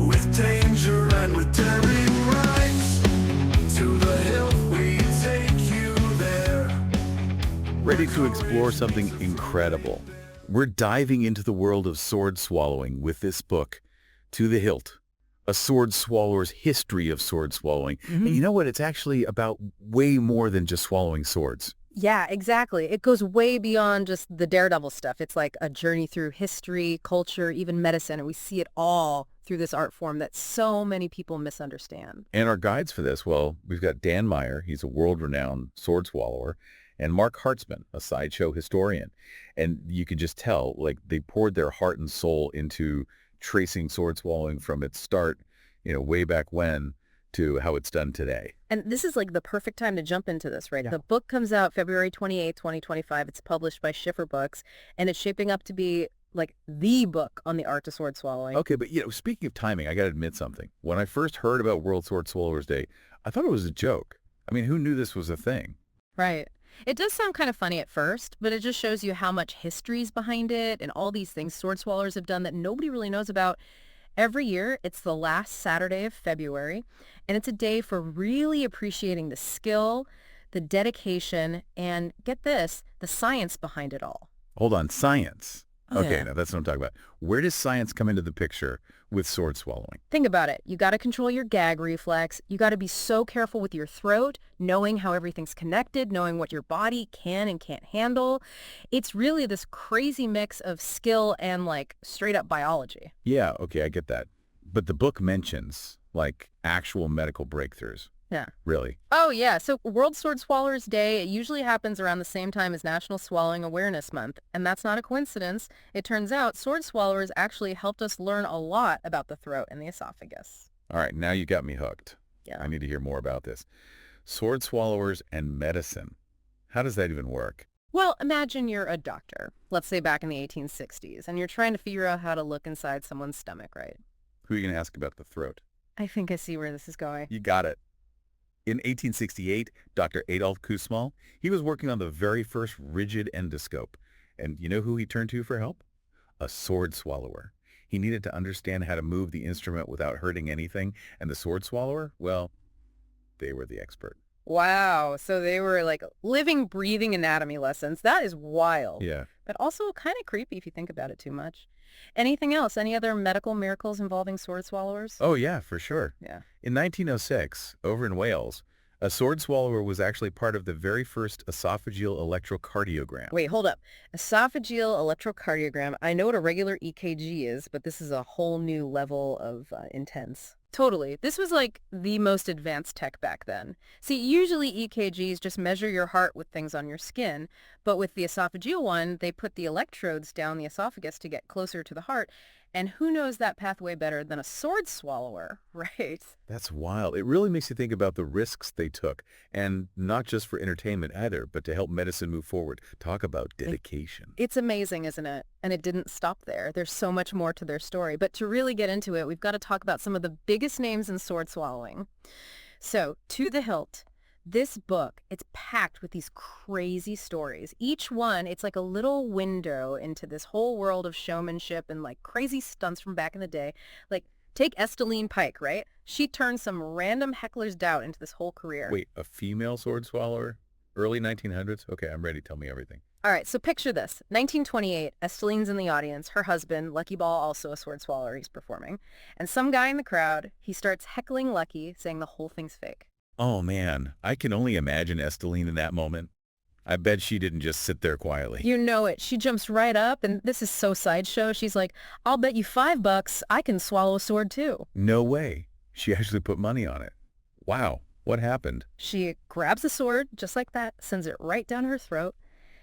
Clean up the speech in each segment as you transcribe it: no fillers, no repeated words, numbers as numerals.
with danger and with daring rhymes. To the hilt we take you there. Ready to explore something incredible? We're diving into the world of sword swallowing with this book, To the Hilt, a sword swallower's history of sword swallowing. And you know what? It's actually about way more than just swallowing swords. Yeah, exactly. It goes way beyond just the daredevil stuff. It's like a journey through history, culture, even medicine, and we see it all through this art form that so many people misunderstand. And our guides for this, well, we've got Dan Meyer. He's a world-renowned sword swallower. And Marc Hartzman, a sideshow historian. And you can just tell, like, they poured their heart and soul into tracing sword swallowing from its start, way back when, to how it's done today. And this is like the perfect time to jump into this, right? Yeah. The book comes out February 28th, 2025. It's published by Schiffer Books, and it's shaping up to be like the book on the art of sword swallowing. Okay, but, speaking of timing, I got to admit something. When I first heard about World Sword Swallowers Day, I thought it was a joke. I mean, who knew this was a thing? Right. It does sound kind of funny at first, but it just shows you how much history's behind it and all these things sword swallowers have done that nobody really knows about. Every year, it's the last Saturday of February, and it's a day for really appreciating the skill, the dedication, and get this, the science behind it all. Hold on, science. Oh, Okay, yeah. now that's what I'm talking about. Where does science come into the picture with sword swallowing? Think about it. You got to control your gag reflex. You got to be so careful with your throat, knowing how everything's connected, knowing what your body can and can't handle. It's really this crazy mix of skill and like straight up biology. Yeah, okay, I get that. But the book mentions, like, actual medical breakthroughs. Yeah. Really? Oh, yeah. So World Sword Swallowers Day, it usually happens around the same time as National Swallowing Awareness Month. And that's not a coincidence. It turns out sword swallowers actually helped us learn a lot about the throat and the esophagus. All right, now you got me hooked. Yeah. I need to hear more about this. Sword swallowers and medicine. How does that even work? Well, imagine you're a doctor, let's say back in the 1860s, and you're trying to figure out how to look inside someone's stomach, right? Who are you going to ask about the throat? I think I see where this is going. You got it. In 1868, Dr. Adolf Kussmaul, he was working on the very first rigid endoscope. And you know who he turned to for help? A sword swallower. He needed to understand how to move the instrument without hurting anything. And the sword swallower, well, they were the expert. Wow. So they were like living, breathing anatomy lessons. That is wild. Yeah. But also kind of creepy if you think about it too much. Anything else? Any other medical miracles involving sword swallowers? Oh, yeah, for sure. Yeah. In 1906, over in Wales, a sword swallower was actually part of the very first esophageal electrocardiogram. Wait, hold up. Esophageal electrocardiogram. I know what a regular EKG is, but this is a whole new level of intense. Totally. This was like the most advanced tech back then. See, usually EKGs just measure your heart with things on your skin, but with the esophageal one, they put the electrodes down the esophagus to get closer to the heart. And who knows that pathway better than a sword swallower, right? That's wild. It really makes you think about the risks they took, and not just for entertainment either, but to help medicine move forward. Talk about dedication. It's amazing, isn't it? And it didn't stop there. There's so much more to their story. But to really get into it, we've got to talk about some of the biggest names in sword swallowing. So, To the Hilt. This book, it's packed with these crazy stories. Each one, it's like a little window into this whole world of showmanship and like crazy stunts from back in the day. Like, take Estelline Pike, right? She turned some random heckler's doubt into this whole career. Wait, a female sword swallower? Early 1900s? Okay, I'm ready. Tell me everything. All right, so picture this. 1928, Estelline's in the audience. Her husband, Lucky Ball, also a sword swallower, he's performing. And some guy in the crowd, he starts heckling Lucky, saying the whole thing's fake. Oh, man. I can only imagine Estelline in that moment. I bet she didn't just sit there quietly. You know it. She jumps right up, and this is so sideshow. She's like, I'll bet you $5 I can swallow a sword too. No way. She actually put money on it. Wow. What happened? She grabs the sword, just like that, sends it right down her throat.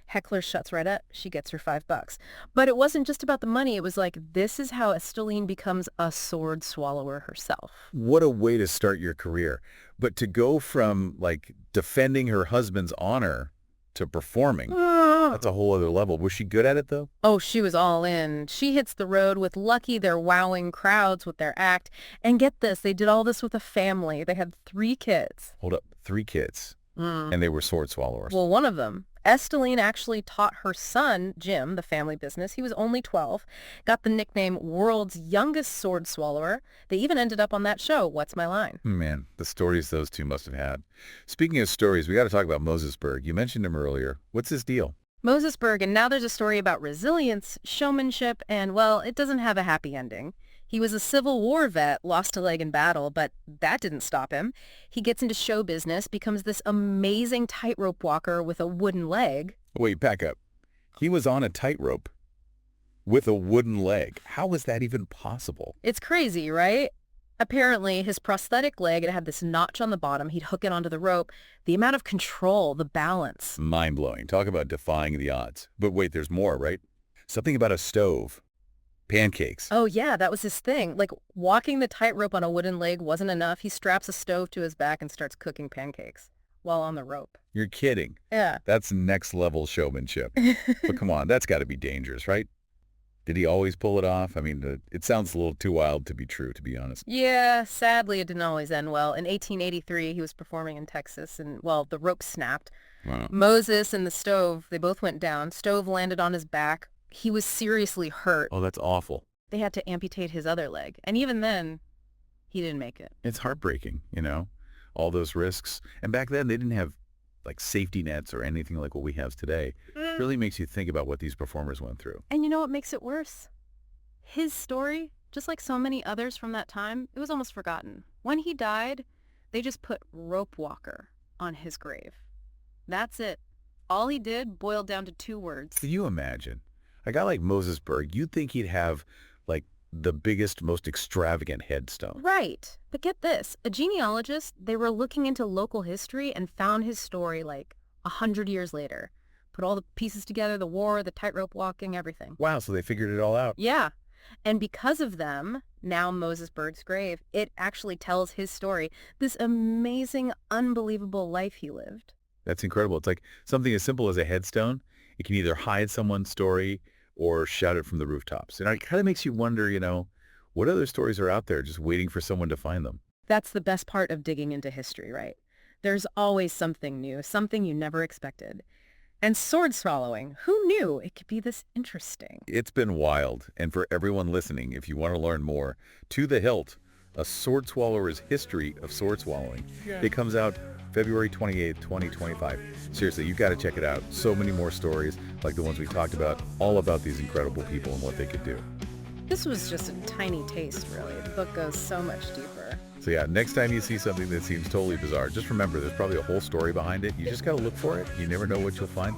Heckler shuts right up. She gets her $5. But it wasn't just about the money. It was like, this is how Estelline becomes a sword swallower herself. What a way to start your career. But to go from, like, defending her husband's honor to performing, that's a whole other level. Was she good at it, though? Oh, she was all in. She hits the road with Lucky. They're wowing crowds with their act. And get this, they did all this with a family. They had 3 kids. Hold up. 3 kids. And they were sword swallowers. Well, one of them, Estelline actually taught her son, Jim, the family business. He was only 12, got the nickname World's Youngest Sword Swallower. They even ended up on that show, What's My Line? Man, the stories those two must have had. Speaking of stories, we got to talk about Moses Berg. You mentioned him earlier. What's his deal? Moses Berg, and now there's a story about resilience, showmanship, and, well, it doesn't have a happy ending. He was a Civil War vet, lost a leg in battle, but that didn't stop him. He gets into show business, becomes this amazing tightrope walker with a wooden leg. Wait, back up. He was on a tightrope with a wooden leg. How was that even possible? It's crazy, right? Apparently, his prosthetic leg, it had this notch on the bottom. He'd hook it onto the rope. The amount of control, the balance. Mind-blowing. Talk about defying the odds. But wait, there's more, right? Something about a stove. Pancakes. Oh, yeah, that was his thing. Like, walking the tightrope on a wooden leg wasn't enough. He straps a stove to his back and starts cooking pancakes while on the rope. You're kidding. Yeah. That's next-level showmanship. But come on, that's got to be dangerous, right? Did he always pull it off? I mean, it sounds a little too wild to be true, to be honest. Yeah, sadly, it didn't always end well. In 1883, he was performing in Texas, and, well, the rope snapped. Wow. Moses and the stove, they both went down. Stove landed on his back. He was seriously hurt. Oh, that's awful. They had to amputate his other leg. And even then, he didn't make it. It's heartbreaking, all those risks. And back then, they didn't have, like, safety nets or anything like what we have today. It really makes you think about what these performers went through. And you know what makes it worse? His story, just like so many others from that time, it was almost forgotten. When he died, they just put rope walker on his grave. That's it. All he did boiled down to 2 words. Can you imagine? A guy like Moses Berg, you'd think he'd have, like, the biggest, most extravagant headstone. Right. But get this. A genealogist, they were looking into local history and found his story like 100 years later. Put all the pieces together, the war, the tightrope walking, everything. Wow, so they figured it all out. Yeah. And because of them, now Moses Berg's grave, it actually tells his story, this amazing, unbelievable life he lived. That's incredible. It's like something as simple as a headstone. It can either hide someone's story or shout it from the rooftops. And it kind of makes you wonder, what other stories are out there just waiting for someone to find them? That's the best part of digging into history, right? There's always something new, something you never expected. And sword swallowing, who knew it could be this interesting? It's been wild. And for everyone listening, if you want to learn more, To The Hilt, A Sword Swallower's History of Sword Swallowing. It comes out February 28th, 2025. Seriously, you've got to check it out. So many more stories like the ones we talked about, all about these incredible people and what they could do. This was just a tiny taste, really. The book goes so much deeper. So yeah, next time you see something that seems totally bizarre, just remember there's probably a whole story behind it. You just got to look for it. You never know what you'll find.